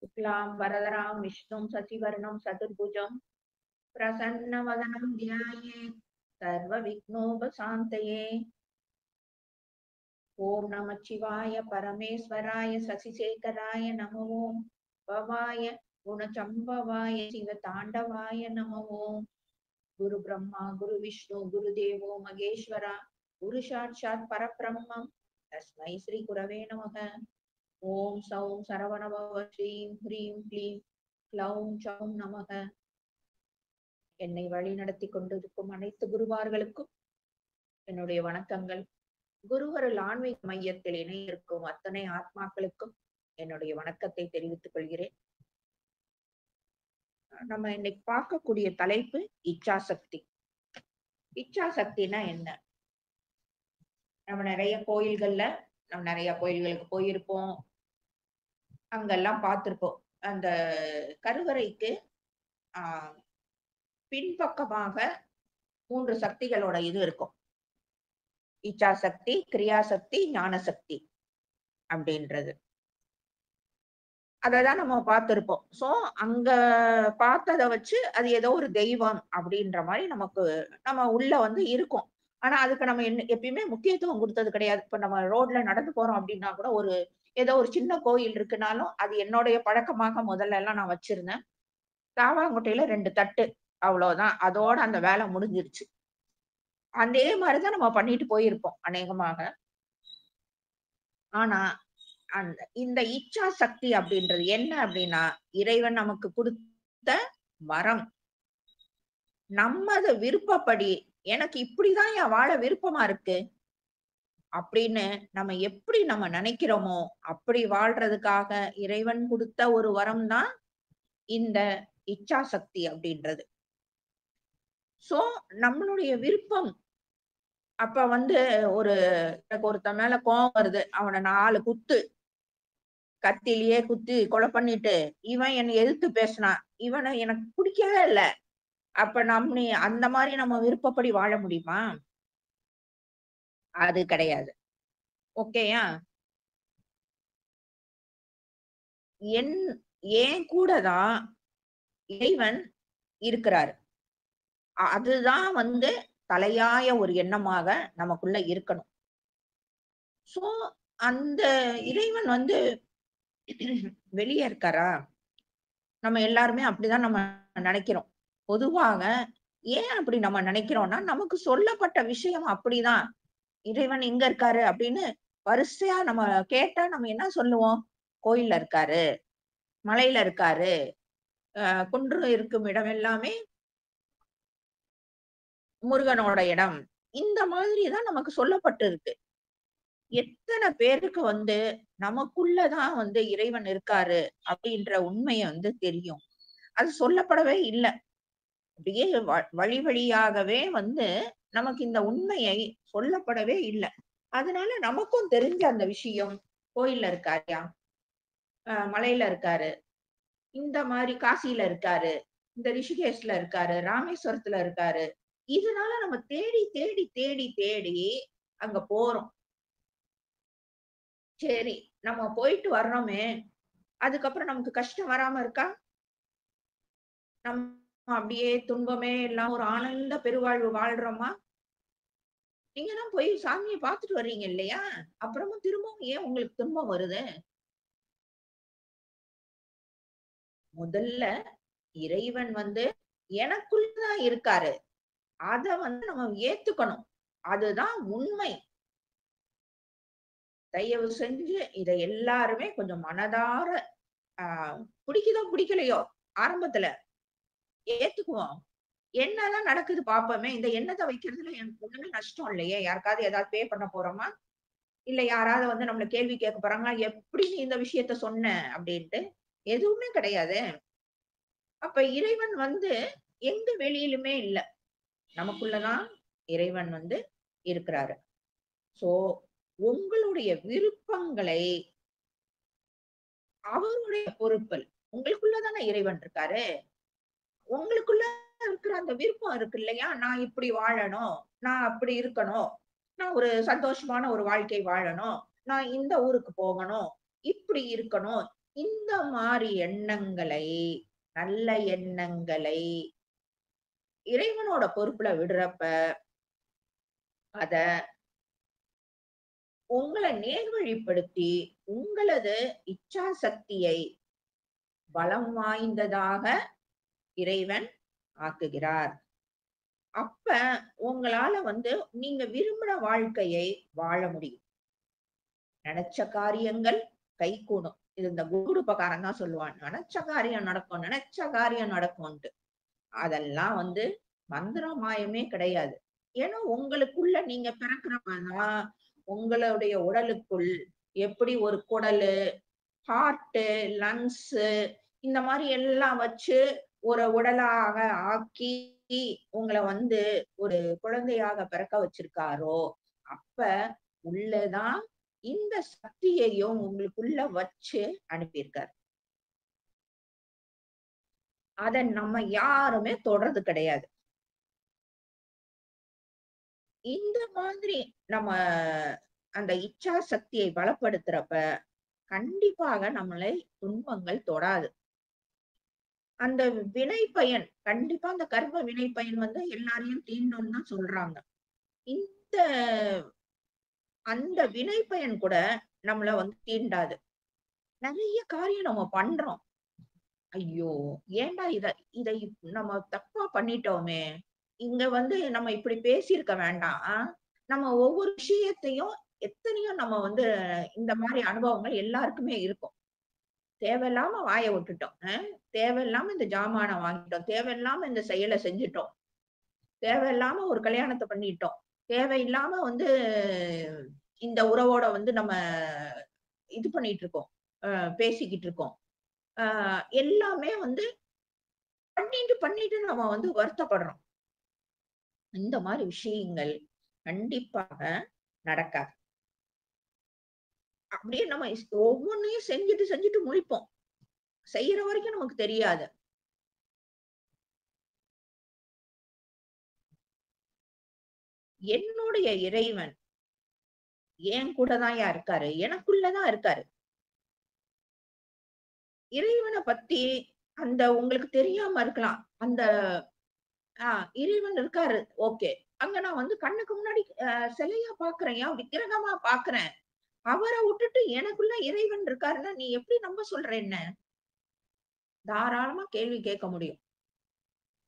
शुक्लां वरदरां विष्णुं शशिवर्णं चतुर्भुजं प्रसन्नवदनं ध्यायेत् सर्वविघ्नोपशान्तये। ओम नमः शिवाय परमेश्वराय शशिशेखराय नमो ओम भवाय गुणचंबवाय शिवतांडवाय नमो ओम। गुरु ब्रह्मा गुरु विष्णु गुरुदेवो महेश्वरा गुरु साक्षात् परब्रह्म तस्मै श्री गुरवे नमः। ओम सौं सरवणभव श्रीं ह्रीं क्लीं क्लौं சௌம் நமக. என்னை வழி நடத்தி கொண்டிருக்கும் அனைத்து குருவார்களுக்கும் என்னுடைய வணக்கங்கள். குருவருள் ஆன்மீக மையத்தில் இணையிருக்கும் அத்தனை ஆத்மாக்களுக்கும் என்னுடைய வணக்கத்தை தெரிவித்துக் கொள்கிறேன். நம்ம இன்னைக்கு பார்க்கக்கூடிய தலைப்பு இச்சாசக்தி. இச்சாசக்தினா என்ன? நம்ம நிறைய கோயில்களுக்கு போயிருப்போம், அங்கெல்லாம் பார்த்திருப்போம். அந்த கருவறைக்கு பின்பக்கமாக 3 சக்திகளோட இது இருக்கும். இச்சாசக்தி, கிரியாசக்தி, ஞானசக்தி அப்படின்றது. அததான் நம்ம பார்த்திருப்போம். சோ அங்க பார்த்தத வச்சு அது ஏதோ ஒரு தெய்வம் அப்படின்ற மாதிரி நம்ம உள்ள இருக்கும். ஆனா அதுக்கு நம்ம எப்பயுமே முக்கியத்துவம் கொடுத்தது கிடையாது. இப்ப நம்ம ரோட்ல நடந்து போறோம் அப்படின்னா கூட ஏதோ ஒரு சின்ன கோயில் இருக்குனாலும் அது என்னுடைய பழக்கமாக முதல்ல எல்லாம் நான் வச்சிருந்தேன். காவாங்குட்டையில 2 தட்டு, அவ்வளவுதான். அதோட அந்த வேலை முடிஞ்சிருச்சு. அதே மாதிரிதான் நம்ம பண்ணிட்டு போயிருப்போம் அநேகமாக. ஆனா இந்த இச்சா சக்தி அப்படின்றது என்ன அப்படின்னா, இறைவன் நமக்கு கொடுத்த வரம். நம்மது விருப்பப்படி எனக்கு இப்படிதான் என் வாழ விருப்பமா இருக்கு அப்படின்னு நம்ம எப்படி நம்ம நினைக்கிறோமோ அப்படி வாழ்றதுக்காக இறைவன் கொடுத்த ஒரு வரம் தான் இந்த இச்சா சக்தி அப்படின்றது. சோ நம்மளுடைய விருப்பம். அப்ப எனக்கு ஒருத்தன் மேல கோபம் வருது, அவனை 4 குத்து கத்திலேயே குத்தி கொலை பண்ணிட்டு இவன் என்னை எதிர்த்து பேசினான், இவனை எனக்கு பிடிக்கவே இல்லை. அப்ப அந்த மாதிரி நம்ம விருப்பப்படி வாழ முடியுமா? அது கிடையாது. ஓகேயா? ஏன் கூடதான் இறைவன் இருக்கிறாரு. அதுதான் தலையாய ஒரு எண்ணமாக நமக்குள்ள இருக்கணும். சோ அந்த இறைவன் வெளியே இருக்காரா? நம்ம எல்லாருமே அப்படிதான் நம்ம நினைக்கிறோம். பொதுவாக ஏன் அப்படி நம்ம நினைக்கிறோம்னா, நமக்கு சொல்லப்பட்ட விஷயம் அப்படிதான். இறைவன் எங்க இருக்காரு அப்படின்னு வரிசையா நம்ம கேட்டா நம்ம என்ன சொல்லுவோம்? கோயில்ல இருக்காரு, மலையில இருக்காரு, குன்று இருக்கும் இடம் எல்லாமே முருகனோட இடம். இந்த மாதிரிதான் நமக்கு சொல்லப்பட்டு இருக்கு. எத்தனை பேருக்கு நமக்குள்ளதான் இறைவன் இருக்காரு அப்படின்ற உண்மையை தெரியும். அது சொல்லப்படவே இல்லை. அப்படியே வழி வழியாகவே நமக்கு இந்த உண்மையை சொல்லப்படவே இல்லை. அதனால நமக்கும் தெரிஞ்ச அந்த விஷயம், கோயில்ல இருக்காருயா, மலையில இருக்காரு, இந்த மாதிரி காசியில இருக்காரு, இந்த ரிஷிகேஷ்ல இருக்காரு, ராமேஸ்வரத்துல இருக்காரு. இதனால நம்ம தேடி தேடி தேடி தேடி அங்க போறோம். சரி, நம்ம போயிட்டு வர்றோமே, அதுக்கப்புறம் நமக்கு கஷ்டம் வராம இருக்கா? நம்ம அப்படியே துன்பமே எல்லாம் ஒரு ஆனந்த பெருவாழ்வு வாழ்றோமா? நீங்க தான் போய் சாமியை பார்த்துட்டு வர்றீங்க இல்லையா? அப்புறமும் திரும்பவும் ஏன் உங்களுக்கு துன்பம் வருது? முதல்ல இறைவன் எனக்குள்ளதான் இருக்காரு. அத நம்ம ஏத்துக்கணும். அதுதான் உண்மை. தயவு செஞ்சு இத எல்லாருமே கொஞ்சம் மனதார பிடிக்குதோ பிடிக்கலையோ ஆரம்பத்துல ஏத்துக்குவோம். என்னதான் நடக்குது பாப்போமே. இந்த எண்ணத்தை வைக்கிறதுல எனக்கு ஒண்ணுமே நஷ்டம் இல்லையே. யாருக்காவது ஏதாவது பே பண்ண போறோமா? இல்ல யாராவது நம்மள கேள்வி கேட்க போறாங்களா? எப்படி நீ இந்த விஷயத்த சொன்ன அப்படின்ட்டு? எதுவுமே கிடையாது. அப்ப இறைவன் எங்க வெளியிலுமே இல்ல. நமக்குள்ளதான் இறைவன் இருக்கிறாரு. சோ உங்களுடைய விருப்பங்களை அவருடைய பொறுப்பல். உங்களுக்குள்ளதானே இறைவன் இருக்காரு. உங்களுக்குள்ள இருக்கிற அந்த விருப்பம் இருக்கு இல்லையா? நான் இப்படி வாழணும், நான் அப்படி இருக்கணும், நான் ஒரு சந்தோஷமான ஒரு வாழ்க்கை வாழணும், நான் இந்த ஊருக்கு போகணும், இப்படி இருக்கணும். இந்த மாரி எண்ணங்களை, நல்ல எண்ணங்களை இறைவனோட பொறுப்புல விடுறப்ப, அத உங்கள நேர்வழிப்படுத்தி, உங்களது இச்சா சக்தியை பலம் வாய்ந்ததாக இறைவன் ஆக்குகிறார். அப்ப உங்களால நீங்க விரும்பின வாழ்க்கையை வாழ முடியும். நெனச்ச காரியங்கள் கைகூடும். இது இந்த குருடுப்பக்காரன் தான் சொல்லுவான். நெனச்ச காரியம் நடக்கும், நெனச்ச காரியம் நடக்கும்ன்ட்டு. அதெல்லாம் மந்திரம் மாயமே கிடையாது. ஏன்னா உங்களுக்குள்ள நீங்க பிறக்கிறப்பதான் உங்களுடைய உடலுக்குள் எப்படி ஒரு குடலு, ஹார்ட்டு, லங்ஸு இந்த மாரி எல்லாம் வச்சு ஒரு உடலாக ஆக்கி உங்கள ஒரு குழந்தையாக பிறக்க வச்சிருக்காரோ, அப்ப உள்ளதான் இந்த சக்தியையும் உங்களுக்குள்ள வச்சு அனுப்பியிருக்காரு. அத நம்ம யாருமே தொடறது கிடையாது. இந்த மாதிரி நம்ம அந்த இச்சா சக்தியை பலப்படுத்துறப்ப, கண்டிப்பாக நம்மளை துன்பங்கள் தொடாது. அந்த வினை பயன் கண்டிப்பா அந்த கர்ம வினை பயன் எல்லாரையும் தீண்டும்னு தான் சொல்றாங்க. இந்த அந்த வினை பயன் கூட நம்மள தீண்டாது. நெறைய காரியம் நம்ம பண்றோம். ஐயோ! ஏன்டா இத நம்ம தப்பா பண்ணிட்டோமே! இங்க நம்ம இப்படி பேசியிருக்க வேண்டாம். நம்ம ஒவ்வொரு விஷயத்தையும் எத்தனையோ நம்ம இந்த மாரி அனுபவங்கள் எல்லாருக்குமே இருக்கும். தேவையில்லாம வாய விட்டுட்டோம். தேவையில்லாம இந்த ஜாமான வாங்கிட்டோம். தேவையில்லாம இந்த செயல செஞ்சுட்டோம். தேவையில்லாம ஒரு கல்யாணத்த பண்ணிட்டோம். தேவையில்லாம இந்த உறவோட நம்ம இது பண்ணிட்டு இருக்கோம். பேசிக்கிட்டு இருக்கோம். அ எல்லாமே பண்ணிட்டு நம்ம வருத்தப்படுறோம். இந்த மாரி விஷயங்கள் கண்டிப்பாக நடக்காது. அப்படியே நம்ம ஒவ்வொன்னையும் செஞ்சுட்டு முழிப்போம். செய்யற வரைக்கும் நமக்கு தெரியாது. என்னுடைய இறைவன் என் கூட தான்யா இருக்காரு. எனக்குள்ள தான் இருக்காரு. இறைவன பத்தி உங்களுக்கு தெரியாம இருக்கலாம். ஆ இறைவன் இருக்காரு. ஓகே. அங்க நான் கண்ணுக்கு முன்னாடி சிலையா பார்க்கிறேன்யா, விக்கிரகமா பார்க்கிறேன். அவர வுட்டுட்டு எனக்குள்ள இறைவன் இருக்காருன்னா, நீ எப்படி நம்ப சொல்ற என்ன? தாராளமா கேள்வி கேட்க முடியும்.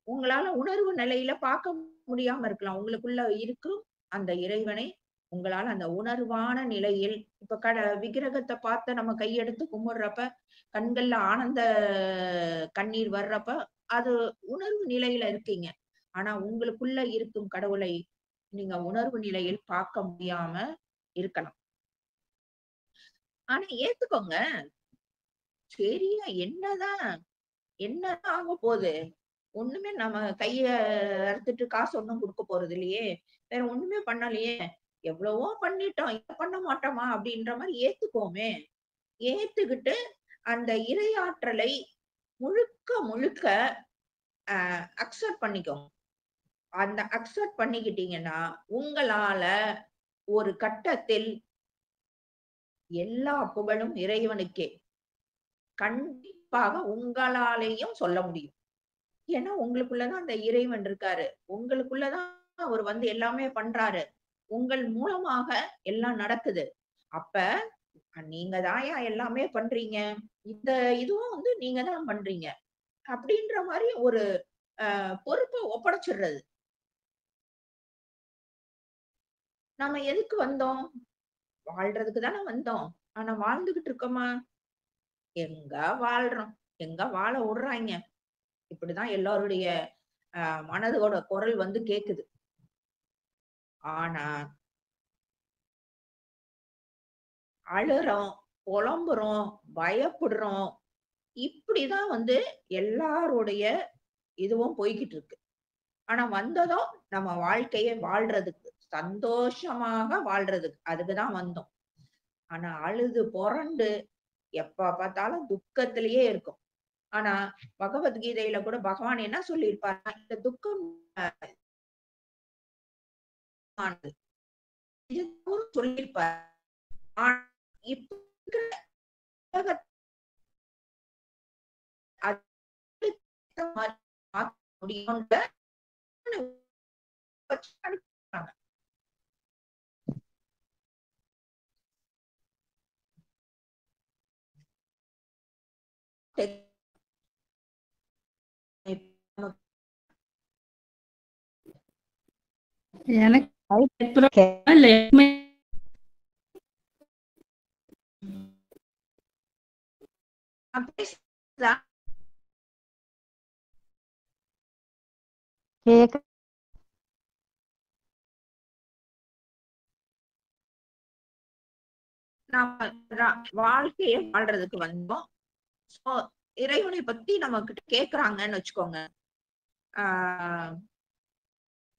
உங்களால உணர்வு நிலையில பார்க்க முடியாம இருக்கலாம். உங்களுக்குள்ள இருக்கும் அந்த இறைவனை உங்களால அந்த உணர்வான நிலையில் இப்ப விக்கிரகத்த பார்த்து நம்ம கையெடுத்து கும்பிடுறப்ப, கண்கள்ல ஆனந்த கண்ணீர் வர்றப்ப, அது உணர்வு நிலையில இருக்கீங்க. ஆனா உங்களுக்குள்ள இருக்கும் கடவுளை நீங்க உணர்வு நிலையில் பார்க்க முடியாம இருக்கலாம். ஆனா ஏத்துக்கோங்க. சரியா என்னதான் ஆகப் போது? ஒண்ணுமே நம்ம கைய அறுத்துட்டு காசு ஒண்ணும் குடுக்க போறது இல்லையே! வேற ஒண்ணுமே பண்ணலையே! எவ்வளவோ பண்ணிட்டோம். இத பண்ண மாட்டோமா? அப்படின்ற மாரி ஏத்துக்குவோமே! ஏத்துக்கிட்டு அந்த இறையாற்றலை முழுக்க முழுக்க அக்செப்ட் பண்ணிக்கோங்க. அந்த அக்செப்ட் பண்ணிக்கிட்டீங்கன்னா, உங்களால ஒரு கட்டத்தில் எல்லா புகழும் இறைவனுக்கே. கண்டிப்பாக உங்களாலேயும் சொல்ல முடியும். ஏன்னா, உங்களுக்குள்ள தான் அந்த இறைவன் இருக்காரு. உங்களுக்குள்ள தான் அவரு எல்லாமே பண்றாரு. உங்கள் மூலமாக எல்லாம் நடக்குது. அப்ப நீங்க தான்யா எல்லாமே பண்றீங்க. இந்த இதுவும் நீங்க தான் பண்றீங்க. அப்படின்ற மாரி ஒரு பொறுப்ப ஒப்படைச்சிடுறது. நம்ம எதுக்கு வந்தோம்? வாழ்றதுக்கு தானே வந்தோம். ஆனா வாழ்ந்துகிட்டு இருக்கோமா? எங்க வாழ்றோம்? எங்க வாழ விடுறாய்ங்க? இப்படிதான் எல்லாருடைய மனதோட குரல் கேக்குது. ஆனா அழுறோம், புலம்புறோம், பயப்படுறோம். இப்படிதான் எல்லாருடைய இதுவும் போய்க்கிட்டு இருக்கு. ஆனா வந்ததும் நம்ம வாழ்க்கைய வாழ்றதுக்கு, சந்தோஷமாக வாழ்றதுக்கு. அதுக்கு தான் வந்தோம். ஆனா அழுது புரண்டு எப்ப பார்த்தாலும் துக்கத்திலேயே இருக்கும். ஆனா பகவத்கீதையில கூட பகவான் என்ன சொல்லியிருப்பார்னா, இந்த துக்கம் ஆனது. இதுவும் சொல்லியிருப்பார். ஆனா இப்ப இருக்கிற முடியும்ன்ற எனக்கு நாம வாழ்க்கையை வாழ்றதுக்கு வந்தோம். இறைவனை பத்தி நம்ம கிட்ட கேக்குறாங்கன்னு வச்சுக்கோங்க.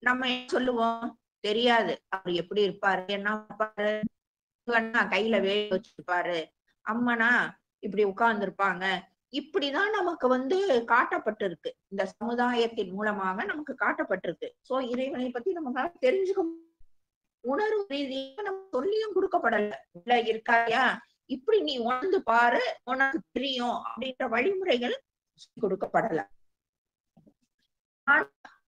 நம்ம என்ன சொல்லுவோம்? தெரியாது. அவர் எப்படி இருப்பாரு, என்ன இருப்பாரு, கையில வேலை வச்சிருப்பாரு, அம்மனா இப்படி உட்கார்ந்து இருப்பாங்க. இப்படிதான் நமக்கு காட்டப்பட்டிருக்கு. இந்த சமுதாயத்தின் மூலமாக நமக்கு காட்டப்பட்டிருக்கு. சோ இறைவனை பத்தி நம்ம தெரிஞ்சுக்க உணர்வு ரீதியாக நம்ம சொல்லியும் கொடுக்கப்படல. உள்ள இருக்காயா, இப்படி நீ உணர்ந்து பாரு, உனக்கு தெரியும் அப்படின்ற வழிமுறைகள் கொடுக்கப்படல.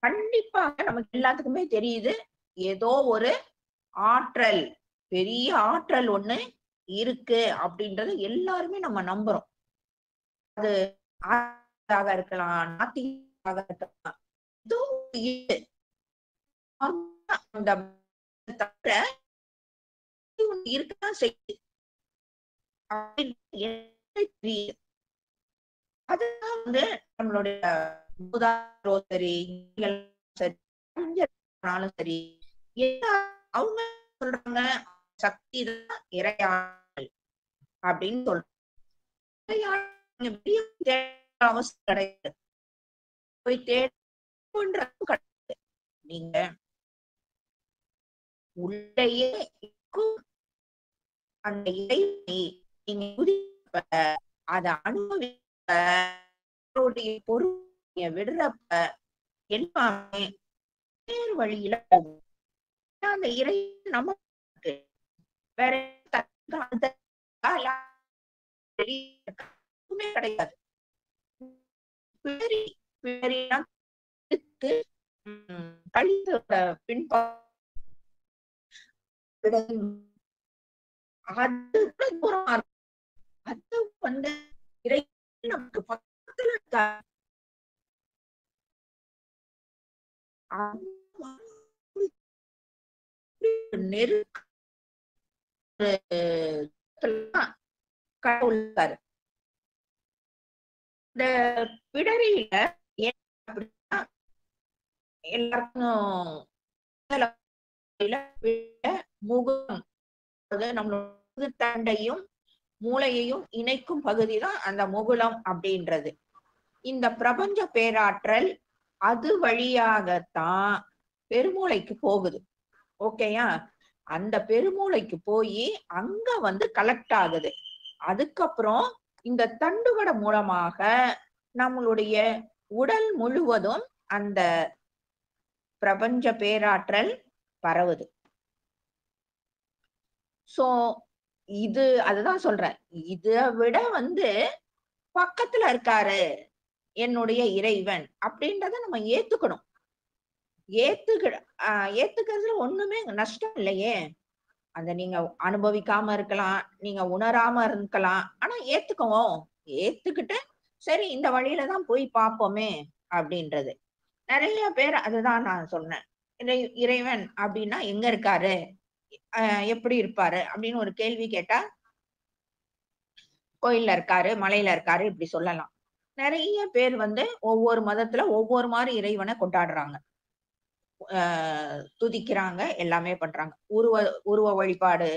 கண்டிப்பாக நமக்கு எல்லாத்துக்குமே தெரியுது, ஏதோ ஒரு ஆற்றல், பெரிய ஆற்றல் ஒண்ணு இருக்கு அப்படின்றது எல்லாருமே நம்ம நம்புறோம். அது ஆக இருக்கலாம், நாத்திகமாக இருக்கலாம், ஏதோ அந்த தவிர இருக்கதான் செய்யுது. அதுதான் நம்மளுடைய சரி சரி அவங்க சொல்றாங்க சக்தி தான் இறையாற்றல் அப்படின்னு சொல்றாங்க. அவசியம் கிடையாது. போய் தேடுறது நீங்க உள்ளேயே அந்த இறைவனை நீங்க அதை அனுபவிக்க பொருள் விடுறப்ப எல்லாமே வேறு வழியில போகும். அந்த இறை நமக்கு வேற கிடையாது. கழித்தோட பின்பா அது தூரமா இருக்கும். அது இறை நமக்கு பக்கத்துல இருக்க கடவுள் இருக்காரு. இந்த பிடரியில அப்படின்னா எல்லாருக்கும் முகம், நம்மளோட தண்டையும் மூளையையும் இணைக்கும் பகுதி தான் அந்த முகுளம் அப்படின்றது. இந்த பிரபஞ்ச பேராற்றல் அது வழியாகத்தான் பெருமூளைக்கு போகுது. ஓகேயா? அந்த பெருமூளைக்கு போய் அங்க கலெக்ட் ஆகுது. அதுக்கப்புறம் இந்த தண்டுவட மூலமாக நம்மளுடைய உடல் முழுவதும் அந்த பிரபஞ்ச பேராற்றல் பரவுது. சோ இது அதுதான் சொல்றேன், இதை விட பக்கத்துல இருக்காரு என்னுடைய இறைவன் அப்படின்றத நம்ம ஏத்துக்கணும். ஏத்துக்கிறதுல ஒண்ணுமே நஷ்டம் இல்லையே. அத நீங்க அனுபவிக்காம இருக்கலாம், நீங்க உணராம இருக்கலாம், ஆனா ஏத்துக்குவோம். ஏத்துக்கிட்டு சரி இந்த வழியில தான் போய் பார்ப்போமே அப்படின்றது. நிறைய பேர் அதுதான் நான் சொன்னேன். இறைவன் அப்படின்னா எங்க இருக்காரு, எப்படி இருப்பாரு அப்படின்னு ஒரு கேள்வி கேட்டா கோயில்ல இருக்காரு, மலையில இருக்காரு இப்படி சொல்லலாம். நிறைய பேர் ஒவ்வொரு மதத்துல ஒவ்வொரு மாதிரி இறைவனை கொண்டாடுறாங்க, துதிக்கிறாங்க, எல்லாமே பண்றாங்க. உருவ வழிபாடு,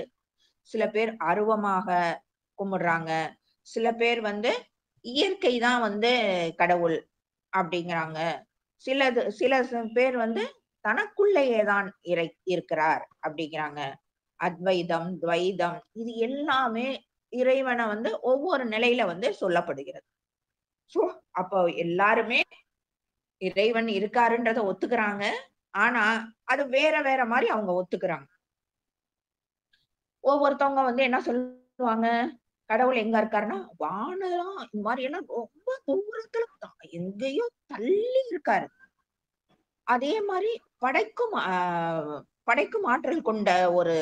சில பேர் அருவமாக கும்பிடுறாங்க, சில பேர் இயற்கை தான் கடவுள் அப்படிங்கிறாங்க, சில பேர் தனக்குள்ளேயே தான் இருக்கிறார் அப்படிங்கிறாங்க. அத்வைதம், துவைதம் இது எல்லாமே இறைவனை ஒவ்வொரு நிலையில சொல்லப்படுகிறது. சோ அப்போ எல்லாருமே இறைவன் இருக்காருன்றத ஒத்துக்கிறாங்க. ஆனா அது வேற வேற மாதிரி அவங்க ஒத்துக்கிறாங்க. ஒவ்வொருத்தவங்க என்ன சொல்லுவாங்க, கடவுள் எங்க இருக்காருன்னா வானலாம் இந்த மாதிரி எல்லாம் ரொம்ப தூரத்துல எங்கேயோ தள்ளி இருக்காரு. அதே மாரி படைக்கும் படைக்கும் ஆற்றல் கொண்ட ஒரு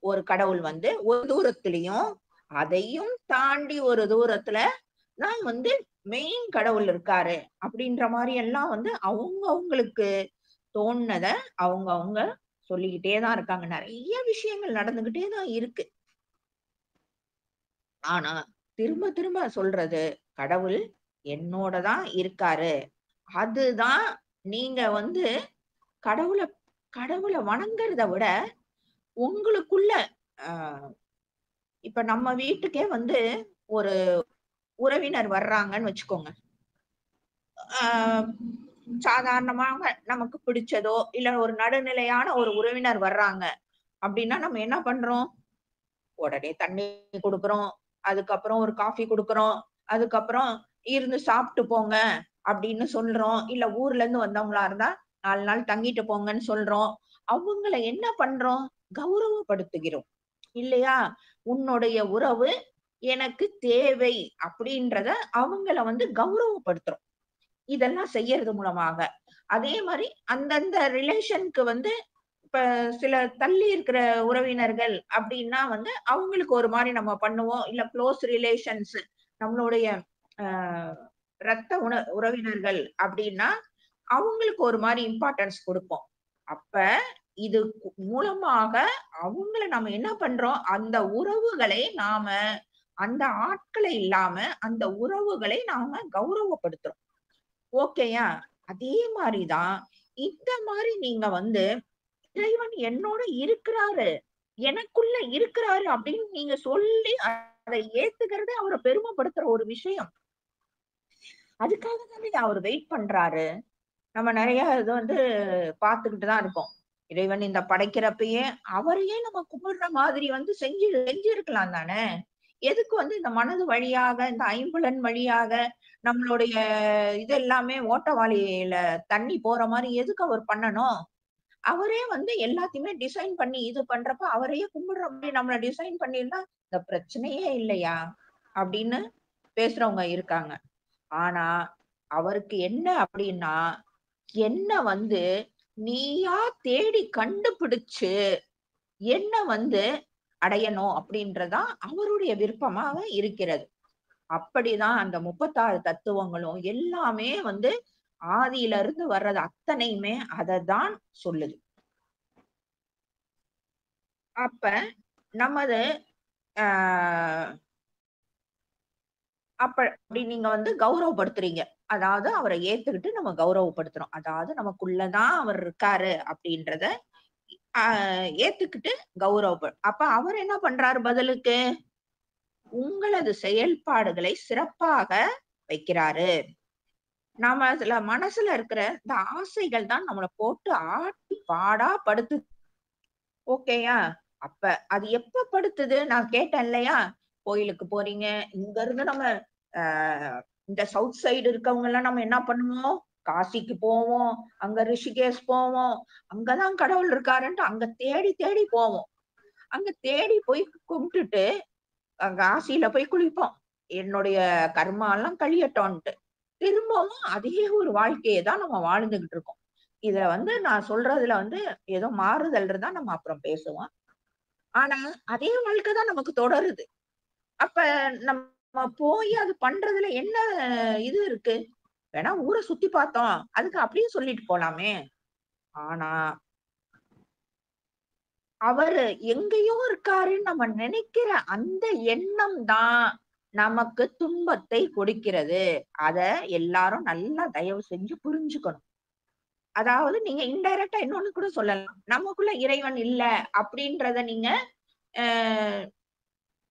ஒரு கடவுள் வந்து ஒரு தூரத்திலயும், அதையும் தாண்டி ஒரு தூரத்துல தான் வந்து மெயின் கடவுள் இருக்காரு. அப்படின்ற மாரி எல்லாம் வந்து அவங்களுக்கு தோணுனத அவங்க சொல்லிக்கிட்டே தான் இருக்காங்க. நெறைய விஷயங்கள் நடந்துகிட்டே தான் இருக்கு. ஆனா, திரும்ப திரும்ப சொல்றது, கடவுள் என்னோட தான் இருக்காரு. அதுதான் நீங்க வந்து கடவுள கடவுள வணங்குறத விட, உங்களுக்குள்ள அ இப்ப நம்ம வீட்டுக்கே வந்து ஒரு உறவினர் வர்றாங்கன்னு வச்சுக்கோங்க. ஆ சாதாரணமாக நமக்கு பிடிச்சதோ, இல்ல ஒரு நடுநிலையான ஒரு உறவினர் வர்றாங்க அப்டின்னா, நம்ம என்ன பண்றோம்? உடனே தண்ணி குடுக்குறோம். அதுக்கப்புறம் ஒரு காஃபி குடுக்குறோம். அதுக்கப்புறம் இருந்து சாப்ட்டு போங்க அப்படின்னு சொல்றோம். இல்ல ஊர்ல இருந்து வந்தவங்களா இருந்தா 4 நாள் தங்கிட்டு போங்கன்னு சொல்றோம். அவங்கள என்ன பண்றோம்? கௌரவப்படுத்துகிறோம். இல்லையா? உன்னுடைய உறவு எனக்கு தேவை அப்படின்றத அவங்கள வந்து கௌரவப்படுத்துறோம். இதெல்லாம் செய்யறது மூலமாக. அதே மாரி அந்தந்த ரிலேஷன்க்கு வந்து இப்ப சில தள்ளி இருக்கிற உறவினர்கள் அப்டின்னா வந்து, அவங்களுக்கு ஒரு மாரி நம்ம பண்ணுவோம். இல்ல குளோஸ் ரிலேஷன்ஸ் நம்மளுடைய அ ரத்த உறவினர்கள் அப்டின்னா, அவங்களுக்கு ஒரு மாரி இம்பார்ட்டன்ஸ் குடுப்போம். அப்ப இது மூலமாக அவங்கள நம்ம என்ன பண்றோம்? அந்த உறவுகளை நாம அந்த ஆட்களை இல்லாம, அந்த உறவுகளை நாம கௌரவப்படுத்துறோம். ஓகேயா? அதே மாரி தான், இந்த மாரி நீங்க வந்து இறைவன் என்னோட இருக்கிறாரு. எனக்குள்ள இருக்கிறாரு அப்படின்னு நீங்க சொல்லி அத ஏத்துக்கிறதே அவர பெருமைப்படுத்துற ஒரு விஷயம். அதுக்காக தானே அவரு வெயிட் பண்றாரு. நம்ம நெறைய இது வந்து பார்த்துக்கிட்டு தான் இருக்கோம். இறைவன் இந்த படைக்கிறப்பயே அவரையே நம்ம கும்பிடுற மாதிரி வந்து செஞ்சிருக்கலாம் தானே! எதுக்கு வந்து இந்த மனது வழியாக, இந்த ஐம்புலன் வழியாக நம்மளுடைய இது எல்லாமே ஓட்டவாளியில தண்ணி போற மாரி எதுக்கு அவர் பண்ணணும்? அவரே வந்து எல்லாத்தையுமே டிசைன் பண்ணி இது பண்றப்ப, அவரையே கும்பிடுற மாரி நம்மள டிசைன் பண்ணியிருந்தா, இந்த பிரச்சனையே இல்லையா? அப்படின்னு பேசுறவங்க இருக்காங்க. ஆனா, அவருக்கு என்ன அப்படின்னா, என்ன வந்து நீயா தேடி கண்டுபிடிச்சு, என்ன வந்து அடையணும் அப்படின்றது தான் அவருடைய விருப்பமாக இருக்கிறது. அப்படிதான் அந்த 36 தத்துவங்களும் எல்லாமே வந்து ஆதியிலிருந்து வர்றது அத்தனையுமே அததான் சொல்லுது. அப்ப நமது ஆ அப்படி நீங்க வந்து கௌரவப்படுத்துறீங்க. அதாவது அவர ஏத்துக்கிட்டு நம்ம கௌரவப்படுத்துறோம். அதாவது நமக்குள்ள தான் அவர் இருக்காரு அப்படின்றத ஆ ஏத்துக்கிட்டு அப்ப அவர் என்ன பண்றாரு பதிலுக்கு? உங்களது செயல்பாடுகளை சிறப்பாக வைக்கிறாரு. நாம அதுல மனசுல இருக்கிற இந்த ஆசைகள் தான் நம்மள போட்டு ஆட்டி பாடா படுத்துது. ஓகேயா? அப்ப அது எப்ப படுத்துது? நான் கேட்டேன் இல்லையா? கோயிலுக்கு போறீங்க. இங்க இருந்து நம்ம அ இந்த சவுத் சைடு இருக்கவங்கலாம் நம்ம என்ன பண்ணுவோம்? காசிக்கு போவோம். அங்க ரிஷிகேஷ் போவோம். அங்க தான் கடவுள் இருக்காருன்ட்டு அங்க தேடி தேடி போவோம். அங்க தேடி போய் கும்பிட்டுட்டு, காசியில போய் குளிப்போம். என்னுடைய கர்மாலாம் கழியட்டும்ன்ட்டு. திரும்பவும் அதே ஒரு வாழ்க்கைய தான் நம்ம வாழ்ந்துகிட்டு இருக்கோம். இத வந்து நான் சொல்றதுல வந்து ஏதோ மாறுதல் இருந்தா நம்ம அப்புறம் பேசுவோம். ஆனா, அதே வாழ்க்கை தான் நமக்கு தொடருது. அப்ப நம்ம போய் அது பண்றதுல என்ன இது இருக்கு? வேணா ஊர சுத்தி பார்த்தோம். அதுக்கு அப்படியே சொல்லிட்டு போலாமே! ஆனா, அவரு எங்கேயோ இருக்காருன்னு நம்ம நினைக்கிற அந்த எண்ணம் தான் நமக்கு துன்பத்தை கொடுக்கிறது. அத எல்லாரும் நல்லா தயவு செஞ்சு புரிஞ்சுக்கணும். அதாவது நீங்க இன்டைரக்ட்டா இன்னொன்னு கூட சொல்லலாம். நமக்குள்ள இறைவன் இல்ல அப்படின்றத நீங்க அ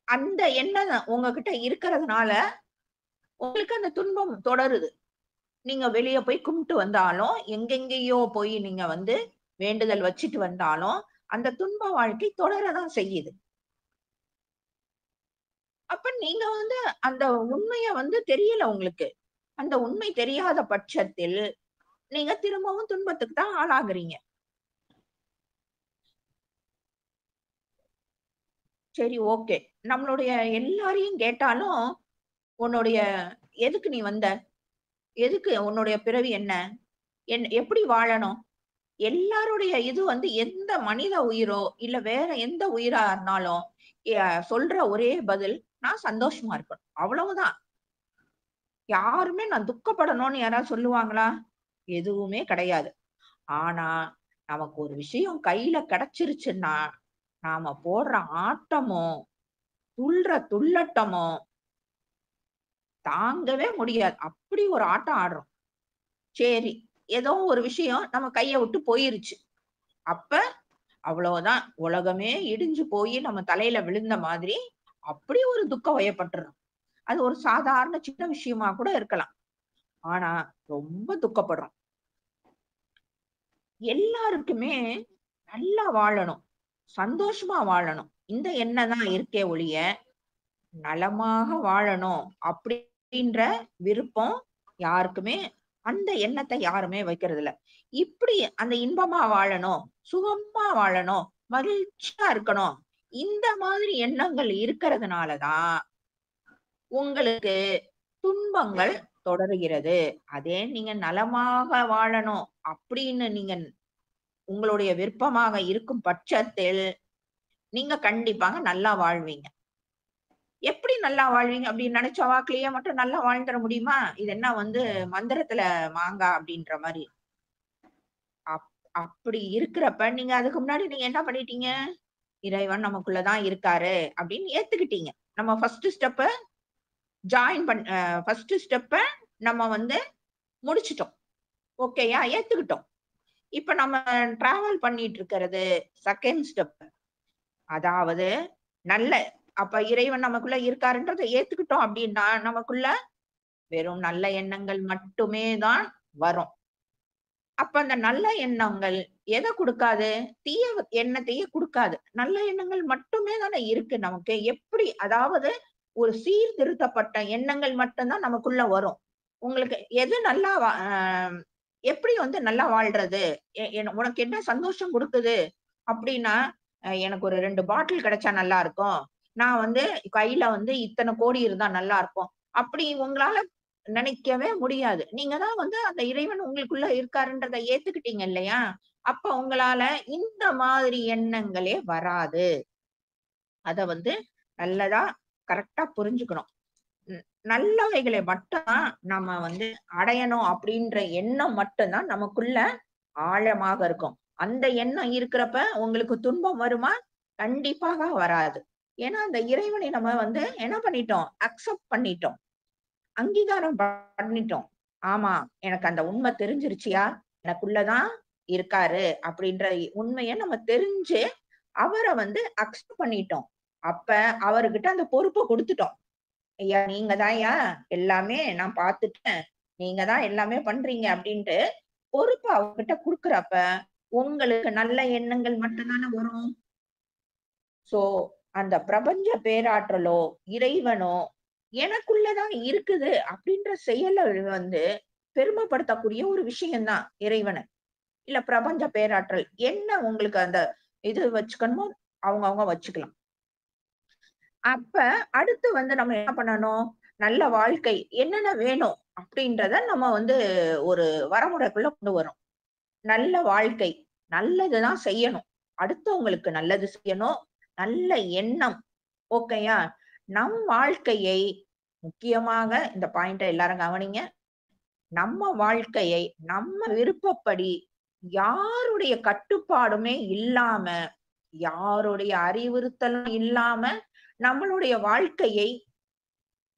அந்த எண்ணம் உங்ககிட்ட இருக்கிறதுனால, உங்களுக்கு அந்த துன்பம் தொடருது. நீங்க வெளிய போய் கும்பிட்டு வந்தாலும், எங்கெங்கேயோ போய் நீங்க வந்து வேண்டுதல் வச்சுட்டு வந்தாலும், அந்த துன்ப வாழ்க்கை தொடர தான் செய்யுது. அப்ப நீங்க வந்து அந்த உண்மைய வந்து தெரியல உங்களுக்கு. அந்த உண்மை தெரியாத பட்சத்தில், நீங்க திரும்பவும் துன்பத்துக்கு தான் ஆளாகுறீங்க. சரி ஓகே. நம்மளுடைய எல்லாரையும் கேட்டாலும், "உன்னுடைய எதுக்கு நீ வந்த? எதுக்கு உன்னுடைய பிறவி என்ன? எப்படி வாழணும்? எல்லாருடைய இது வந்து எந்த மனித உயிரோ, இல்ல வேற எந்த உயிரா இருந்தாலும், சொல்ற ஒரே பதில், நான் சந்தோஷமா இருக்கணும். அவ்வளவுதான். யாருமே நான் துக்கப்படணும்னு யாராவது சொல்லுவாங்களா? எதுவுமே கிடையாது. ஆனா, நமக்கு ஒரு விஷயம் கையில கிடைச்சிருச்சுன்னா, நாம போடுற ஆட்டமும், துள்ற துள்ளட்டமும் தாங்கவே முடியாது. அப்படி ஒரு ஆட்டம் ஆடுறோம். சரி, ஏதோ ஒரு விஷயம் நம்ம கைய விட்டு போயிருச்சு. அப்ப அவ்வளவுதான். உலகமே இடிஞ்சு போயி நம்ம தலையில விழுந்த மாதிரி, அப்படி ஒரு துக்கம் வயப்பட்டுறோம். அது ஒரு சாதாரண சின்ன விஷயமா கூட இருக்கலாம். ஆனா, ரொம்ப துக்கப்படுறோம். எல்லாருக்குமே நல்லா வாழணும். சந்தோஷமா வாழணும். இந்த எண்ணம் தான் இருக்கே ஒழிய, நலமாக வாழணும் அப்படின்ற விருப்பம் யாருக்குமே அந்த எண்ணத்த யாருமே வைக்கிறதில்ல. இப்படி அந்த இன்பமா வாழணும், சுகமா வாழணும், மகிழ்ச்சியா இருக்கணும். இந்த மாதிரி எண்ணங்கள் இருக்கிறதுனால தான் உங்களுக்கு துன்பங்கள் தொடருகிறது. அதே நீங்க நலமாக வாழணும் அப்படின்னு நீங்க உங்களுடைய விருப்பமாக இருக்கும் பட்சத்தில், நீங்க கண்டிப்பாக நல்லா வாழ்வீங்க. எப்படி நல்லா வாழ்வீங்க அப்படின்னு நினைச்ச வாக்குலயே மட்டும் நல்லா வாழ்ந்துற முடியுமா? இது என்ன வந்து மந்திரத்துல மாங்கா அப்படின்ற மாரி. அப் அப்படி இருக்கிறப்ப, நீங்க அதுக்கு முன்னாடி நீங்க என்ன பண்ணிட்டீங்க? இறைவன் நமக்குள்ள தான் இருக்காரு அப்படின்னு ஏத்துக்கிட்டீங்க. நம்ம ஃபர்ஸ்ட் ஸ்டெப்ப நம்ம வந்து முடிச்சுட்டோம். ஓகேயா? ஏத்துக்கிட்டோம். இப்ப நம்ம டிராவல் பண்ணிட்டு இருக்கிறது 2ண்ட் ஸ்டெப். அதாவது நல்ல அப்ப இறைவன் நமக்குள்ள இருக்காருன்றத ஏத்துக்கிட்டோம் அப்படின்னா, நமக்குள்ள வெறும் நல்ல எண்ணங்கள் மட்டுமே தான் வரும். அப்ப அந்த நல்ல எண்ணங்கள் எத குடுக்காது? தீய எண்ணத்தையே குடுக்காது. நல்ல எண்ணங்கள் மட்டுமே தானே இருக்கு நமக்கு. எப்படி அதாவது ஒரு சீர்திருத்தப்பட்ட எண்ணங்கள் மட்டும் தான் நமக்குள்ள வரும். உங்களுக்கு எது நல்லா எப்படி வந்து நல்லா வாழ்றது? உனக்கு என்ன சந்தோஷம் குடுக்குது? அப்படின்னா, எனக்கு ஒரு 2 பாட்டில் கிடைச்சா நல்லா இருக்கும். நான் வந்து கையில வந்து இத்தன கோடி இருந்தா நல்லா இருக்கும். அப்படி உங்களால நினைக்கவே முடியாது. நீங்க தான் வந்து அந்த இறைவன் உங்களுக்குள்ள இருக்காருன்றத ஏத்துக்கிட்டீங்க இல்லையா? அப்ப உங்களால இந்த மாதிரி எண்ணங்களே வராது. அத வந்து நல்லதா கரெக்ட்டா புரிஞ்சுக்கணும். ம் நல்லவைகளை மட்டும் தான் நம்ம வந்து அடையணும் அப்படின்ற எண்ணம் மட்டும் தான் நமக்குள்ள ஆழமாக இருக்கும். அந்த எண்ணம் இருக்கிறப்ப உங்களுக்கு துன்பம் வருமா? கண்டிப்பாக வராது. ஏன்னா, அந்த இறைவனை நம்ம வந்து என்ன பண்ணிட்டோம்? அக்செப்ட் பண்ணிட்டோம். அங்கீகாரம் பண்ணிட்டோம். ஆமா, எனக்கு அந்த உண்மை தெரிஞ்சிருச்சுயா, எனக்குள்ள தான் இருக்காரு அப்படின்ற உண்மைய நம்ம தெரிஞ்சு, அவர வந்து அக்செப்ட் பண்ணிட்டோம். அப்ப அவர்கிட்ட அந்த பொறுப்ப குடுத்துட்டோம். ஐயா நீங்க தான்யா எல்லாமே நான் பார்த்துட்டேன். நீங்க தான் எல்லாமே பண்றீங்க அப்படின்ட்டு பொறுப்ப அவர்கிட்ட குடுக்குறப்ப, உங்களுக்கு நல்ல எண்ணங்கள் மட்டும் தானே வரும். சோ, அந்த பிரபஞ்ச பேராற்றலோ, இறைவனோ எனக்குள்ள தான் இருக்குது அப்படின்ற செயல வந்து பெருமைப்படுத்தக்கூடிய ஒரு விஷயம் தான் இறைவன. இல்ல பிரபஞ்ச பேராற்றல். என்ன உங்களுக்கு அந்த இது வச்சுக்கணுமோ, அவங்கவங்க வச்சுக்கலாம். அப்ப அடுத்து வந்து நம்ம என்ன பண்ணணும்? நல்ல வாழ்க்கை என்னென்ன வேணும்? அப்படின்றத நம்ம வந்து ஒரு வரமுறைக்குள்ள கொண்டு வரோம். நல்ல வாழ்க்கை. நல்லது தான் செய்யணும். அடுத்தவங்களுக்கு நல்லது செய்யணும். நல்ல எண்ணம். ஓகேயா? நம் வாழ்க்கையை முக்கியமாக இந்த பாயிண்ட்ட எல்லாரும் கவனிங்க. நம்ம வாழ்க்கையை நம்ம விருப்பப்படி யாருடைய கட்டுப்பாடுமே இல்லாம, யாருடைய அறிவுறுத்தலும் இல்லாம நம்மளுடைய வாழ்க்கையை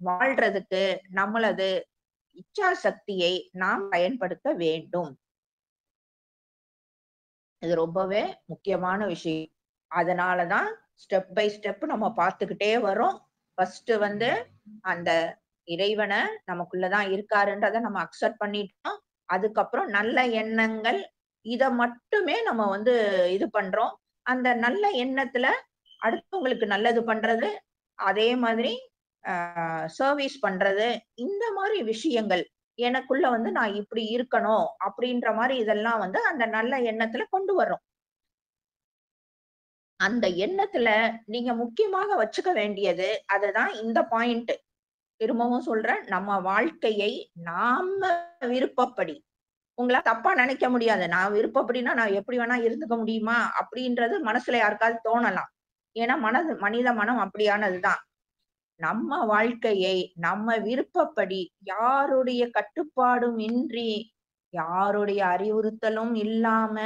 வாழ்றதுக்கு நம்மளது இச்சா சக்தியை நாம் பயன்படுத்த வேண்டும். இது ரொம்பவே முக்கியமான விஷயம். அதனால தான் ஸ்டெப் பை ஸ்டெப் நம்ம பார்த்துக்கிட்டே வரோம். ஃபர்ஸ்ட் வந்து அந்த இறைவன நமக்குள்ள தான் இருக்காருன்றத நம்ம அக்செப்ட் பண்ணிட்டோம். அதுக்கப்புறம் நல்ல எண்ணங்கள், இத மட்டுமே நம்ம வந்து இது பண்றோம். அந்த நல்ல எண்ணத்துல அடுத்தவங்களுக்கு நல்லது பண்றது, அதே மாதிரி அ சர்வீஸ் பண்றது, இந்த மாரி விஷயங்கள் எனக்குள்ள வந்து நான் இப்படி இருக்கணும், அப்படின்ற மாரி இதெல்லாம் வந்து அந்த நல்ல எண்ணத்துல கொண்டு வர்றோம். அந்த எண்ணத்துல நீங்க முக்கியமாக வச்சுக்க வேண்டியது, அதுதான் இந்த பாயிண்ட். திரும்பவும் சொல்றேன், நம்ம வாழ்க்கையை நாம விருப்பப்படி உங்களால தப்பா நினைக்க முடியாது. நான் விருப்பப்படின்னா, நான் எப்படி வேணா இருந்துக்க முடியுமா? அப்படின்றது மனசுல யாருக்காவது தோணலாம். ஏன்னா மனித மனம் அப்படியானதுதான். நம்ம வாழ்க்கையை நம்ம விருப்பப்படி யாருடைய கட்டுப்பாடும் இன்றி, யாருடைய அறிவுறுத்தலும் இல்லாம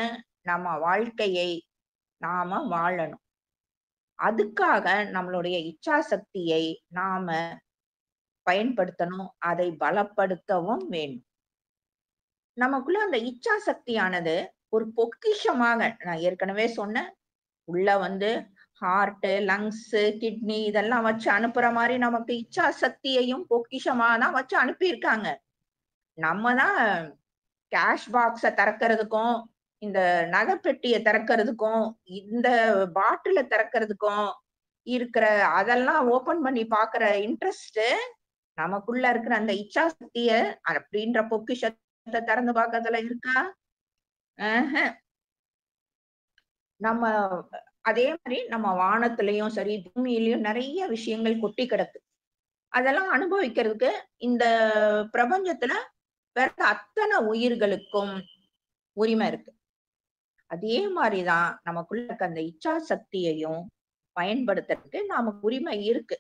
நம்ம வாழ்க்கையை நாம வாழணும். அதுக்காக நம்மளுடைய இச்சாசக்தியை நாம பயன்படுத்தணும். அதை பலப்படுத்தவும் வேண்டும். நமக்குள்ள அந்த இச்சாசக்தியானது ஒரு பொக்கிஷமாக நான் ஏற்கனவே சொன்னேன். உள்ள வந்து ஹார்ட், லங்ஸ், கிட்னி இதெல்லாம் வச்சு அனுப்புற மாரி நமக்கு இச்சாசக்தியையும் பொக்கிஷமா தான் வச்சு அனுப்பியிருக்காங்க. நம்ம தான் கேஷ் பாக்ஸ திறக்கிறதுக்கும், இந்த நகைப்பெட்டிய திறக்கிறதுக்கும், இந்த பாட்டில திறக்கிறதுக்கும் இருக்கிற அதெல்லாம் ஓப்பன் பண்ணி பார்க்கிற இன்ட்ரெஸ்ட் நமக்குள்ள இருக்கிற அந்த இச்சாசக்திய அப்படின்ற பொக்கிஷத்த திறந்து பார்க்கறதுல இருக்கா? ஆஹ. நம்ம அதே மாரி நம்ம வானத்திலயும் சரி, பூமியிலயும் நெறைய விஷயங்கள் கொட்டி கிடக்கு. அதெல்லாம் அனுபவிக்கிறதுக்கு இந்த பிரபஞ்சத்துல பிறந்த அத்தன உயிர்களுக்கும் உரிமை இருக்கு. அதே மாரி தான் நமக்குள்ள இருக்க அந்த இச்சா சக்தியையும் பயன்படுத்துறதுக்கு நமக்கு உரிமை இருக்கு.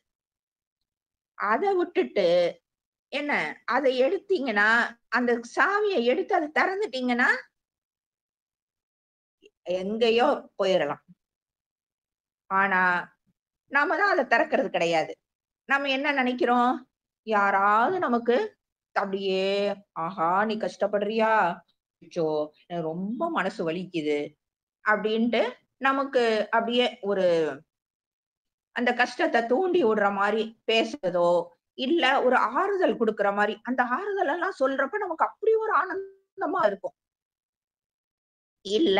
அத விட்டுட்டு என்ன அத எடுத்தீங்கன்னா, அந்த சாவிய எடுத்து அத திறந்துட்டீங்கன்னா, எங்கேயோ போயிரலாம். ஆனா, நாம தான் அத திறக்கிறது கிடையாது. நம்ம என்ன நெனைக்கிறோம்? யாராவது நமக்கு அப்படியே, "ஆஹா! நீ கஷ்டப்படுறியா? அச்சோ! எனக்கு ரொம்ப மனசு வலிக்குது." அப்படின்ட்டு நமக்கு அப்படியே ஒரு அந்த கஷ்டத்த தூண்டி விடுற மாரி பேசுறதோ, இல்ல ஒரு ஆறுதல் குடுக்குற மாரி, அந்த ஆறுதல் எல்லாம் சொல்றப்ப நமக்கு அப்படி ஒரு ஆனந்தமா இருக்கும். இல்ல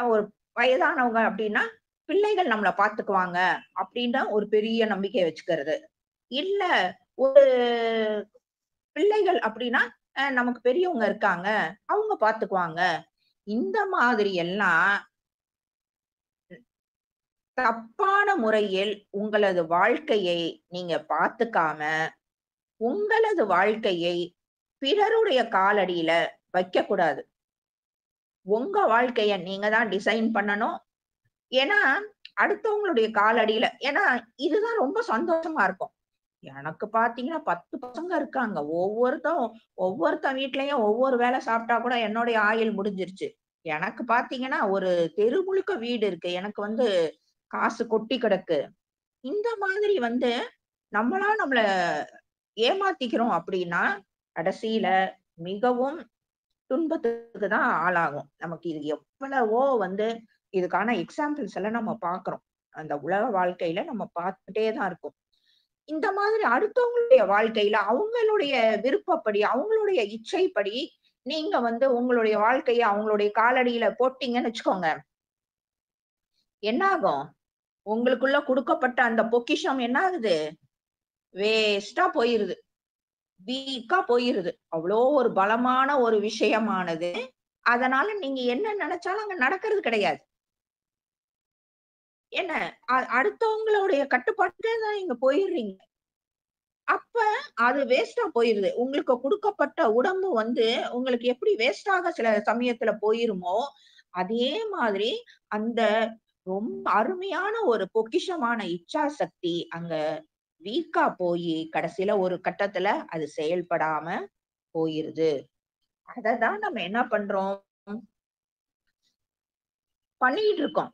ஒரு வயதானவங்க அப்படின்னா, பிள்ளைகள் நம்மள பார்த்துக்குவாங்க அப்படின்ற ஒரு பெரிய நம்பிக்கைய வச்சுக்கிறது. இல்ல ஒரு பிள்ளைகள் அப்படின்னா, நமக்கு பெரியவங்க இருக்காங்க. அவங்க பார்த்துக்குவாங்க. இந்த மாதிரி எல்லாம் தப்பான முறையில் உங்களது வாழ்க்கையை நீங்க பார்த்துக்காம, உங்களது வாழ்க்கையை பிறருடைய காலடியில வைக்கக்கூடாது. உங்க வாழ்க்கைய நீங்க தான் டிசைன் பண்ணணும். ஏன்னா, அடுத்தவங்களுடைய காலடியில ஏன்னா இதுதான் ரொம்ப சந்தோஷமா இருக்கும். எனக்கு பார்த்தீங்கன்னா 10 பசங்க இருக்காங்க. ஒவ்வொருத்தன் வீட்லயும் ஒவ்வொரு வேள சாப்பிட்டா கூட என்னுடைய ஆயுள் முடிஞ்சிருச்சு. எனக்கு பார்த்தீங்கன்னா, ஒரு தெரு முழுக்க வீடு இருக்கு. எனக்கு வந்து காசு கொட்டி கிடக்கு. இந்த மாதிரி வந்து நம்மள ஏமாத்திக்கிறோம் அப்படின்னா, கடைசியில மிகவும் துன்பத்துக்கு தான் ஆளாகும். நமக்கு இது எவ்வளவோ வந்து இதுக்கான எக்ஸாம்பிள்ஸ் எல்லாம் நம்ம பார்க்கிறோம். அந்த உலக வாழ்க்கையில நம்ம பார்த்துட்டே தான் இருக்கோம். இந்த மாதிரி அடுத்தவங்களுடைய வாழ்க்கையில அவங்களுடைய விருப்பப்படி, அவங்களுடைய இச்சைப்படி நீங்க வந்து உங்களுடைய வாழ்க்கைய அவங்களுடைய காலடியில போட்டீங்கன்னு வச்சுக்கோங்க. என்ன ஆகும்? உங்களுக்குள்ள குடுக்கப்பட்ட அந்த பொக்கிஷம் என்ன ஆகுது? வேஸ்ட்டா போயிருது. வீக்கா போயிருது. அவ்ளோ ஒரு பலமான ஒரு விஷயமானது. அதனால நீங்க என்ன நெனச்சாலும் அங்க நடக்கிறது கிடையாது. என்ன அடுத்தவங்களுடைய கட்டுப்பாட்டுக்கே தான் நீங்க போயிர்றீங்க. அப்ப அது வேஸ்ட்டா போயிருது. உங்களுக்கு குடுக்கப்பட்ட உடம்பு வந்து உங்களுக்கு எப்படி வேஸ்ட்டாக சில சமயத்துல போயிருமோ, அதே மாதிரி அந்த ரொம்ப அருமையான ஒரு பொக்கிஷமான இச்சாசக்தி அங்க வீக்கா போயி, கடைசியில ஒரு கட்டத்துல அது செயல்படாம போயிருது. அததான் நம்ம என்ன பண்றோம்? பண்ணிக்கிட்டு இருக்கோம்.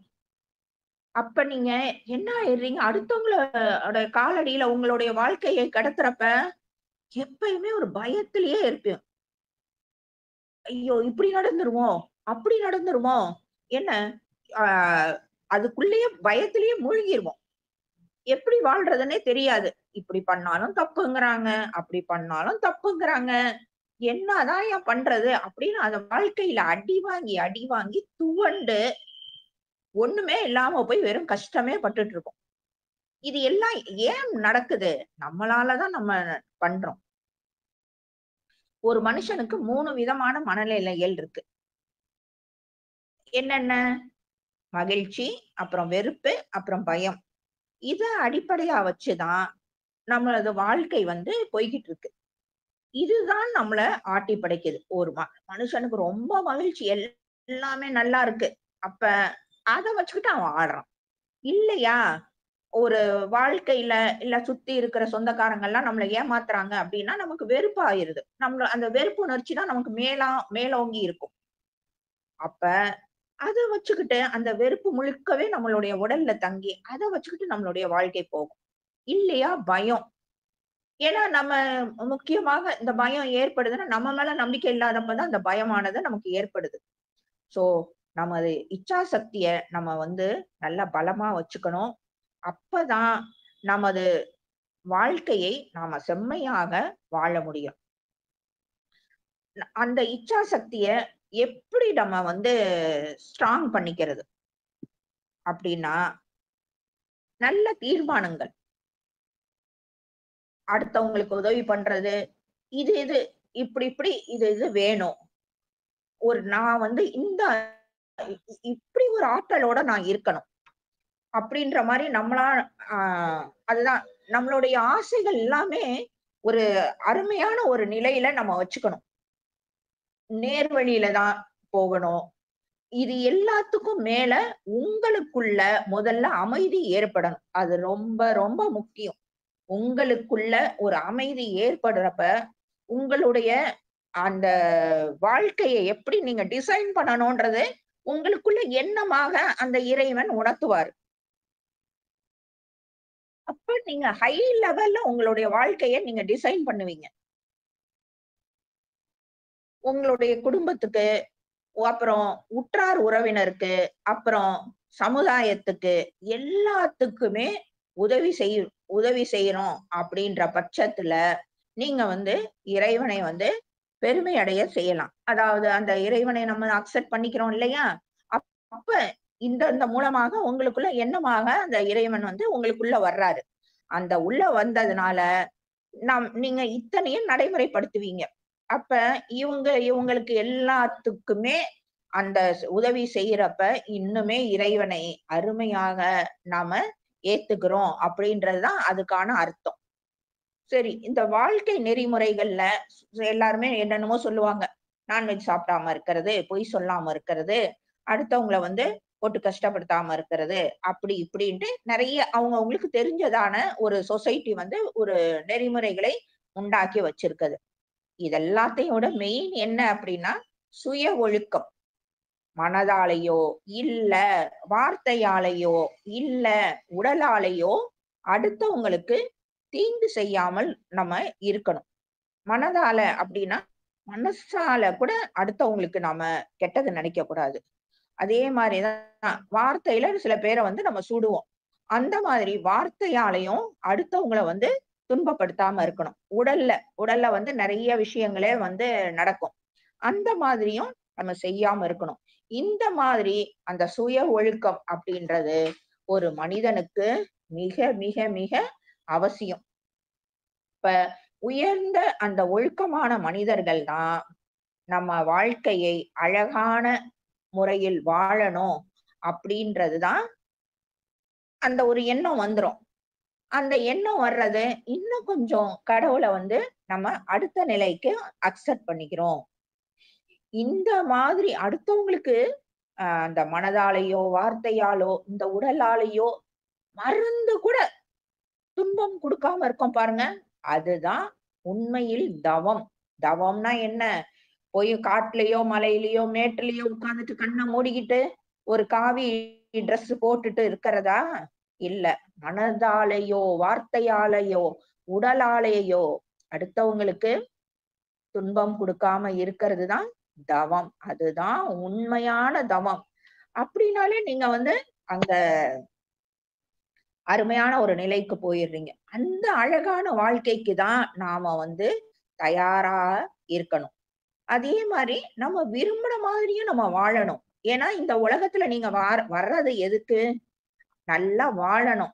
அப்ப நீங்க என்ன ஆயிடுறீங்க? அடுத்தவங்களோட காலடியில உங்களுடைய வாழ்க்கையை கடத்துறப்ப, எப்பயுமே ஒரு பயத்திலேயே இருப்பீங்க. ஐயோ! இப்படி நடந்துருமோ? அப்படி நடந்துருமோ? என்ன ஆ அதுக்குள்ளேயே பயத்திலேயே மூழ்கிருவோம். எப்படி வாழ்றதுன்னே தெரியாது. இப்படி பண்ணாலும் தப்புங்கிறாங்க, அப்படி பண்ணாலும் தப்புங்கிறாங்க. என்னதான் பண்றது? அப்படின்னு அந்த வாழ்க்கையில அடி வாங்கி துவண்டு ஒண்ணுமே இல்லாம போய் வெறும் கஷ்டமே பட்டுட்டு இருக்கோம். இது எல்லாம் ஏன் நடக்குது? நம்மளால தான் நம்ம பண்றோம். ஒரு மனுஷனுக்கு 3 விதமான மனநிலைகள் இருக்கு. என்னென்ன? மகிழ்ச்சி, அப்புறம் வெறுப்பு, அப்புறம் பயம். இத அடிப்படையா வச்சு தான் நம்மளது வாழ்க்கை வந்து போய்கிட்டு இருக்கு. இதுதான் நம்மள ஆட்டி படைக்குது. ஒரு மனுஷனுக்கு ரொம்ப மகிழ்ச்சி. எல்லாமே நல்லா இருக்கு. அப்ப அத வச்சுக்கிட்டு அவன் ஆடுறான். இல்லையா? ஒரு வாழ்க்கையில இல்ல சுத்தி இருக்கிற சொந்தக்காரங்கலாம் நம்மள ஏமாத்துறாங்க அப்டின்னா, நமக்கு வெறுப்பாயிருது. அந்த வெறுப்பு உணர்ச்சி தான் நமக்கு மேலோங்கி இருக்கும். அப்ப அத வச்சுக்கிட்டு அந்த வெறுப்பு முழுக்கவே நம்மளுடைய உடல்ல தங்கி, அத வச்சுக்கிட்டு நம்மளுடைய வாழ்க்கை போகும். இல்லையா? பயம். ஏன்னா நம்ம முக்கியமாக இந்த பயம் ஏற்படுதுன்னா, நம்ம மேல நம்பிக்கை இல்லாதப்ப தான் அந்த பயமானது நமக்கு ஏற்படுது. சோ, நமது இச்சாசக்திய நம்ம வந்து நல்லா பலமா வச்சுக்கணும். அப்பதான் நமது வாழ்க்கையை நாம செம்மையாக வாழ முடியும். அந்த இச்சாசக்திய எப்படி நம்ம வந்து ஸ்ட்ராங் பண்ணிக்கிறது? அப்டின்னா, நல்ல தீர்மானங்கள். அடுத்தவங்களுக்கு உதவி பண்றது. இது இப்டி இது வேணும். நான் வந்து இப்டி ஒரு ஆற்றலோட நான் இருக்கணும். அப்டின்ற மாரி நம்மளா ஆ அதுதான் நம்மளுடைய ஆசைகள் எல்லாமே ஒரு அருமையான ஒரு நிலையில நம்ம வச்சுக்கணும். நேர்வழியில தான் போகணும். இது எல்லாத்துக்கும் மேல உங்களுக்குள்ள முதல்ல அமைதி ஏற்படணும். அது ரொம்ப ரொம்ப முக்கியம். உங்களுக்குள்ள ஒரு அமைதி ஏற்படுறப்ப, உங்களுடைய அந்த வாழ்க்கைய எப்படி நீங்க டிசைன் பண்ணணும்ன்றது உங்களுக்குள்ள எண்ணமாக அந்த இறைவன் உணர்த்துவாரு. அப்ப நீங்க ஹை லெவல்ல உங்களுடைய வாழ்க்கைய நீங்க டிசைன் பண்ணுவீங்க. உங்களுடைய குடும்பத்துக்கு, அப்புறம் உற்றார் உறவினருக்கு, அப்புறம் சமுதாயத்துக்கு எல்லாத்துக்குமே உதவி செய் உதவி செய்யறோம் அப்படின்ற பட்சத்துல, நீங்க வந்து இறைவனை வந்து பெருமை அடைய செய்யலாம். அதாவது அந்த இறைவனை நம்ம அக்செப்ட் பண்ணிக்கிறோம் இல்லையா? அப்ப இந்த மூலமாக உங்களுக்குள்ள எண்ணமாக அந்த இறைவன் வந்து உங்களுக்குள்ள வர்றாரு. அந்த உள்ள வந்ததுனால, நீங்க இத்தனையும் நடைமுறைப்படுத்துவீங்க. அப்ப இவங்களுக்கு எல்லாத்துக்குமே அந்த உதவி செய்யறப்ப, இன்னுமே இறைவனை அருமையாக நாம ஏத்துக்கிறோம் அப்படின்றது தான் அதுக்கான அர்த்தம். சரி, இந்த வாழ்க்கை நெறிமுறைகள்ல எல்லாருமே என்னென்னமோ சொல்லுவாங்க. நான்வெஜ் சாப்பிடாம இருக்கிறது, பொய் சொல்லாம இருக்கிறது, அடுத்தவங்கள வந்து போட்டு கஷ்டப்படுத்தாம இருக்கிறது, அப்படி இப்படின்ட்டு நெறைய அவங்களுக்கு தெரிஞ்சதான ஒரு சொசைட்டி வந்து ஒரு நெறிமுறைகளை உண்டாக்கி வச்சிருக்குது. இது எல்லாத்தையும் விட மெயின் என்ன அப்படின்னா, சுய ஒழுக்கம். மனதாலேயோ, இல்ல வார்த்தையாலேயோ, இல்ல உடலாலேயோ அடுத்தவங்களுக்கு தீங்கு செய்யாமல் நம்ம இருக்கணும். மனதால அப்படின்னா, மனசால கூட அடுத்தவங்களுக்கு நாம கெட்டது நினைக்கக் கூடாது. அதே மாரி தான் வார்த்தையில சில பேர வந்து நம்ம சுடுவோம். அந்த மாதிரி வார்த்தையாலயும் அடுத்தவங்கள வந்து துன்பப்படுத்தாம இருக்கணும். உடல்ல வந்து நெறைய விஷயங்களே வந்து நடக்கும். அந்த மாதிரியும் நம்ம செய்யாம இருக்கணும். இந்த மாதிரி அந்த சுய ஒழுக்கம் அப்படின்றது ஒரு மனிதனுக்கு மிக, மிக, மிக அவசியம். இப்ப உயர்ந்த அந்த ஒழுக்கமான மனிதர்கள் தான் நம்ம வாழ்க்கையை அழகான முறையில் வாழணும் அப்படின்றது தான் அந்த ஒரு எண்ணம் வந்துரும். அந்த எண்ணம் வர்றது இன்னும் கொஞ்சம் கடவுள வந்து நம்ம அடுத்த நிலைக்கு அக்செப்ட் பண்ணிக்கிறோம். இந்த மாதிரி அடுத்தவங்களுக்கு அந்த மனதாலேயோ, வார்த்தையாலோ, இந்த உடலாலேயோ மருந்து கூட துன்பம் குடுக்காம இருக்கோம் பாருங்க. அதுதான் உண்மையில் தவம். தவம்னா என்ன? போய் காட்டுலயோ, மலையிலயோ, மேட்டுலயோ உட்கார்ந்துட்டு கண்ண மூடிக்கிட்டு, ஒரு காவி ட்ரெஸ் போட்டுட்டு இருக்கிறதா? இல்ல. மனதாலேயோ, வார்த்தையாலேயோ, உடலாலேயோ அடுத்தவங்களுக்கு துன்பம் குடுக்காம இருக்கிறது தான் தவம். அதுதான் உண்மையான தவம். அப்படின்னாலே நீங்க வந்து அங்க அருமையான ஒரு நிலைக்கு போயிடுறீங்க. அந்த அழகான வாழ்க்கைக்கு தான் நாம வந்து தயாரா இருக்கணும். அதே மாரி நம்ம விரும்புன மாதிரியும் நம்ம வாழணும். ஏன்னா இந்த உலகத்துல நீங்க வர்றது எதுக்கு? நல்லா வாழணும்.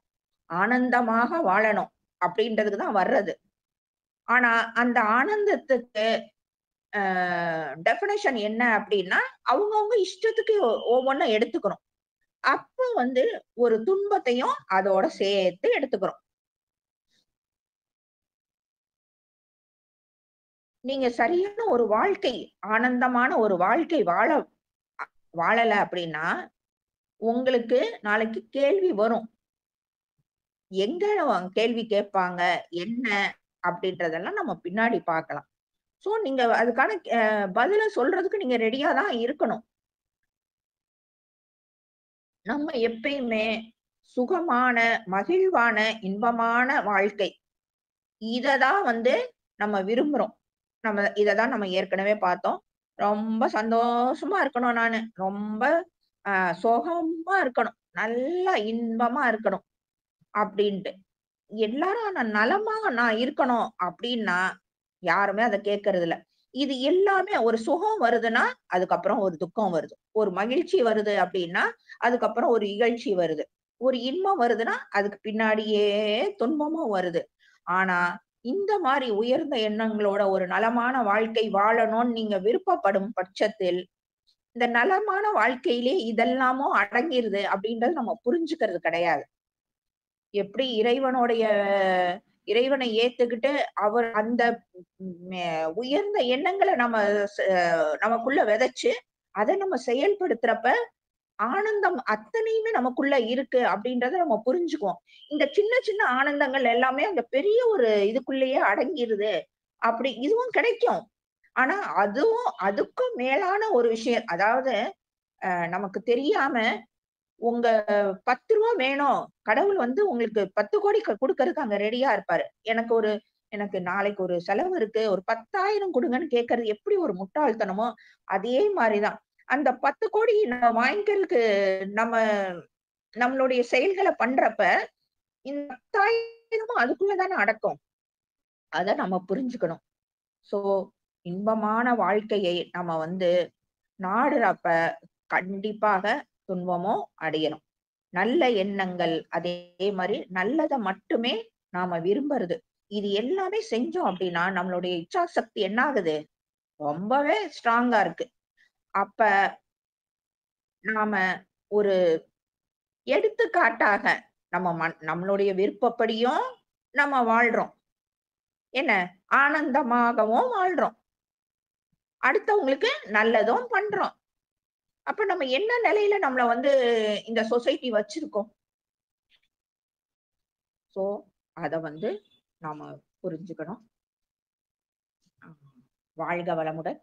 ஆனந்தமாக வாழணும். அப்படின்றதுக்கு தான் வர்றது. ஆனா அந்த ஆனந்தத்துக்கு அ டெஃபினிஷன் என்ன அப்படின்னா, அவங்கவங்க இஷ்டத்துக்கு ஒவ்வொன்னும் எடுத்துக்கணும். அப்ப வந்து ஒரு துன்பத்தையும் அதோட சேர்த்து எடுத்துக்கிறோம். நீங்க சரியான ஒரு வாழ்க்கை, ஆனந்தமான ஒரு வாழ்க்கை வாழல அப்படின்னா, உங்களுக்கு நாளைக்கு கேள்வி வரும். எங்க கேள்வி கேட்பாங்க? என்ன? அப்படின்றதெல்லாம் நம்ம பின்னாடி பார்க்கலாம். சோ நீங்க அதுக்கான பதில சொல்றதுக்கு நீங்க ரெடியா தான் இருக்கணும். நம்ம எப்பயுமே சுகமான, மகிழ்வான, இன்பமான வாழ்க்கை. இததான் வந்து நம்ம விரும்புறோம். இததான் நம்ம ஏற்கனவே பார்த்தோம். ரொம்ப சந்தோஷமா இருக்கணும் நானு. ரொம்ப அ சுகமா இருக்கணும். நல்லா இன்பமா இருக்கணும் அப்டின்ட்டு. எல்லாரும் நலமா நான் இருக்கணும் அப்டின்னா, யாருமே அத கேட்கறதில்ல. இது எல்லாமே ஒரு சுகம் வருதுன்னா, அதுக்கப்புறம் ஒரு துக்கம் வருது. ஒரு மகிழ்ச்சி வருது அப்டின்னா, அதுக்கப்புறம் ஒரு இகழ்ச்சி வருது. ஒரு இன்பம் வருதுன்னா, அதுக்கு பின்னாடியே துன்பமும் வருது. ஆனா, இந்த மாரி உயர்ந்த எண்ணங்களோட ஒரு நலமான வாழ்க்கை வாழணும்னு நீங்க விருப்பப்படும் பட்சத்தில், இந்த நலமான வாழ்க்கையிலே இதெல்லாமும் அடங்கிருது அப்டின்றது நம்ம புரிஞ்சுக்கிறது கிடையாது. எப்படி இறைவனை ஏத்துக்கிட்டு, அவர் அந்த மெ உயர்ந்த எண்ணங்கள நமக்குள்ள விதைச்சு, அத நம்ம செயல்படுத்துறப்ப, ஆனந்தம் அத்தனையுமே நமக்குள்ள இருக்கு அப்படின்றத நம்ம புரிஞ்சுக்குவோம். இந்த சின்ன சின்ன ஆனந்தங்கள் எல்லாமே அந்த பெரிய ஒரு இதுக்குள்ளேயே அடங்கிருது. அப்படி இதுவும் கிடைக்கும். ஆனா, அதுக்கும் மேலான ஒரு விஷயம். அதாவது நமக்கு தெரியாம உங்க ரூ. 10 வேணும். கடவுள் வந்து உங்களுக்கு 10,00,00,000 குடுக்கறதுக்கு அங்க ரெடியா இருப்பாரு. எனக்கு நாளைக்கு ஒரு செலவு இருக்கு. ஒரு 10,000 குடுங்கன்னு கேட்கறது எப்படி ஒரு முட்டாள்தனமோ, அதே மாரி தான். அந்த 10,00,00,000 நம்ம வாங்கிக்கிறதுக்கு நம்ம நம்மளுடைய செயல்கள பண்றப்ப, இந்த 10,000மும் அதுக்குள்ள தானே அடக்கம். அத நம்ம புரிஞ்சுக்கணும். ஸோ, இன்பமான வாழ்க்கையை நம்ம வந்து நாடுறப்ப, கண்டிப்பாக துன்பமும் அடையணும். நல்ல எண்ணங்கள், அதே மாரி நல்லத மட்டுமே நாம விரும்புறது. இது எல்லாமே செஞ்சோம் அப்டின்னா, நம்மளுடைய இச்சாசக்தி என்ன ஆகுது? ரொம்பவே ஸ்ட்ராங்கா இருக்கு. அப்ப நாம ஒரு எடுத்துக்காட்டாக நம்மளுடைய விருப்பப்படியும் நம்ம வாழ்றோம். என்ன? ஆனந்தமாகவும் வாழ்றோம். அடுத்தவங்களுக்கு நல்லதும் பண்றோம். அப்ப நம்ம என்ன நிலையில நம்மள வந்து இந்த சொசைட்டி வச்சிருக்கோம்? சோ, அத வந்து நாம புரிஞ்சுக்கணும். வாழ்க வளமுடன்.